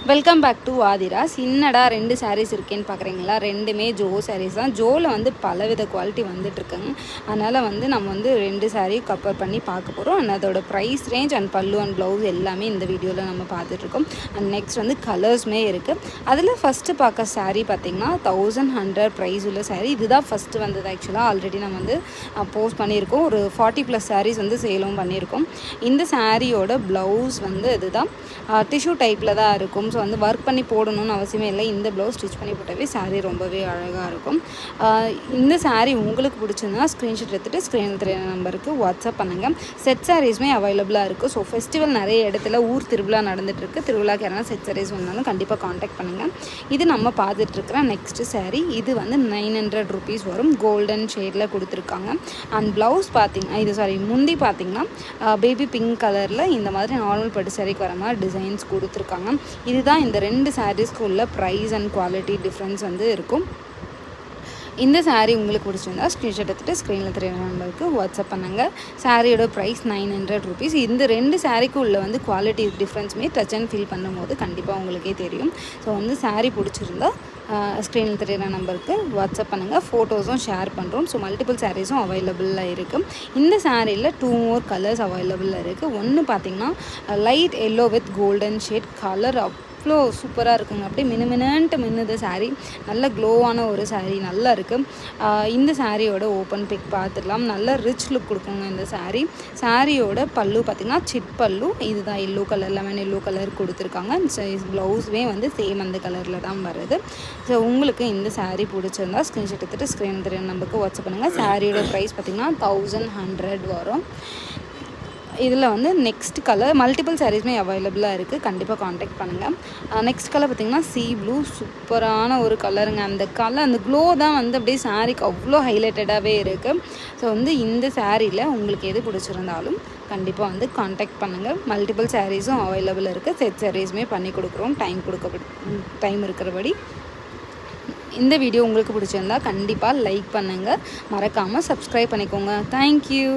Welcome back to Aadhira's. என்னடா 2 சாரீஸ் இருக்கேன்னு பார்க்குறீங்களா? ரெண்டுமே ஜோ சாரீஸ் தான். ஜோவில் வந்து பலவித குவாலிட்டி வந்துட்டுருக்குங்க. அதனால் வந்து நம்ம வந்து 2 சாரீ கம்பேர் பண்ணி பார்க்க போகிறோம். அண்ட் அதோட ப்ரைஸ் ரேஞ்ச் அண்ட் பல்லு அண்ட் ப்ளவுஸ் எல்லாமே இந்த வீடியோவில் நம்ம பார்த்துட்ருக்கோம். அண்ட் நெக்ஸ்ட் வந்து கலர்ஸுமே இருக்குது. அதில் ஃபஸ்ட்டு பார்க்க சாரீ பார்த்திங்கன்னா 1100 ப்ரைஸ் உள்ள சாரீ. இதுதான் ஃபஸ்ட்டு வந்தது. ஆக்சுவலாக ஆல்ரெடி நம்ம வந்து போஸ்ட் பண்ணியிருக்கோம். ஒரு 40+ சாரீஸ் வந்து சேலும் பண்ணியிருக்கோம். இந்த சாரியோட ப்ளவுஸ் வந்து இதுதான் டிஷ்யூ டைப்பில் தான் இருக்கும். ஸோ வந்து ஒர்க் பண்ணி போடணும்னு அவசியமே இல்லை. இந்த ப்ளவுஸ் ஸ்டிச் பண்ணி போட்டாவே சாரீ ரொம்பவே அழகாக இருக்கும். இந்த சாரீ உங்களுக்கு பிடிச்சிருந்தா ஸ்க்ரீன்ஷாட் எடுத்துகிட்டு ஸ்க்ரீனில் தெரிய நம்பருக்கு வாட்ஸ்அப் பண்ணுங்கள். செட் சாரீஸுமே அவைலபிளாக இருக்குது. ஸோ ஃபெஸ்டிவல் நிறைய இடத்துல ஊர் திருவிழா நடந்துகிட்ருக்கு. திருவிழாக்கு யாராவது செட் சாரீஸ் வந்தாலும் கண்டிப்பாக காண்டாக்ட் பண்ணுங்கள். இது நம்ம பார்த்துட்ருக்குற நெக்ஸ்ட்டு சாரீ. இது வந்து 900 ருபீஸ் வரும். கோல்டன் ஷேடில் கொடுத்துருக்காங்க. அண்ட் ப்ளவுஸ் பார்த்திங்கன்னா முந்தி பார்த்திங்கன்னா பேபி பிங்க் கலரில் இந்த மாதிரி நார்மல் பட்டு சாரீக்கு வர மாதிரி டிசைன்ஸ் கொடுத்துருக்காங்க. இதுதான் இந்த 2 சாரீஸ்க்கு உள்ள ப்ரைஸ் அண்ட் குவாலிட்டி டிஃப்ரென்ஸ் வந்து இருக்கும். இந்த சாரீ உங்களுக்கு பிடிச்சிருந்தா ஸ்க்ரீன்ஷாட் எடுத்துகிட்டு ஸ்க்ரீனில் தெரிய நம்பருக்கு வாட்ஸ்அப் பண்ணுங்கள். சாரியோட ப்ரைஸ் 900 ருபீஸ். இந்த 2 சாரீக்கு உள்ள வந்து குவாலிட்டி டிஃப்ரென்ஸுமே டச் அண்ட் ஃபீல் பண்ணும்போது கண்டிப்பாக உங்களுக்கே தெரியும். ஸோ வந்து சாரீ பிடிச்சிருந்தா ஸ்க்ரீனில் தெரியிற நம்பருக்கு வாட்ஸ்அப் பண்ணுங்கள். ஃபோட்டோஸும் ஷேர் பண்ணுறோம். ஸோ மல்டிபிள் சாரீஸும் அவைலபிளாக இருக்குது. இந்த சாரியில் 2 more கலர்ஸ் அவைலபிளாக இருக்குது. ஒன்று பார்த்திங்கன்னா light yellow with golden shade colour அவ்வளோ சூப்பராக இருக்குங்க. அப்படியே மினுமினன்ட்டு மின்னுது சாரீ. நல்ல க்ளோவான ஒரு சாரீ நல்லா இருக்குது. இந்த சாரியோட ஓப்பன் பிக் பார்த்துடலாம். நல்ல ரிச் லுக் கொடுக்குங்க இந்த சாரீ. சாரியோட பல்லு பார்த்திங்கன்னா சிட் பல்லு. இதுதான் yellow colour, lemon yellow colour கொடுத்துருக்காங்க. ப்ளவுஸுமே வந்து சேம் அந்த கலரில் தான் வருது. ஸோ உங்களுக்கு இந்த சாரீ பிடிச்சிருந்தா ஸ்க்ரீன்ஷாட் எடுத்துகிட்டு ஸ்க்ரீன் தெரியும் நம்பருக்கு வாட்ஸ்அப் பண்ணுங்கள். சாரியோட ப்ரைஸ் பார்த்திங்கன்னா 1100 வரும். இதில் வந்து நெக்ஸ்ட் கலர் மல்டிபிள் சாரீஸுமே அவைலபிளாக இருக்குது. கண்டிப்பாக காண்டாக்ட் பண்ணுங்கள். நெக்ஸ்ட் கலர் பார்த்திங்கன்னா சீ ப்ளூ. சூப்பரான ஒரு கலருங்க. அந்த கலர் அந்த க்ளோ தான் வந்து அப்படியே சாரீக்கு அவ்வளோ ஹைலைட்டடாகவே இருக்குது. ஸோ வந்து இந்த சாரியில் உங்களுக்கு எது பிடிச்சிருந்தாலும் கண்டிப்பாக வந்து காண்டாக்ட் பண்ணுங்கள். மல்டிபிள் சாரீஸும் அவைலபிள் இருக்குது. செட் சாரீஸுமே பண்ணி கொடுக்குறோம் டைம் இருக்கிறபடி. இந்த வீடியோ உங்களுக்கு பிடிச்சிருந்தா கண்டிப்பாக லைக் பண்ணுங்கள். மறக்காமல் சப்ஸ்கிரைப் பண்ணிக்கோங்க. தேங்க்யூ.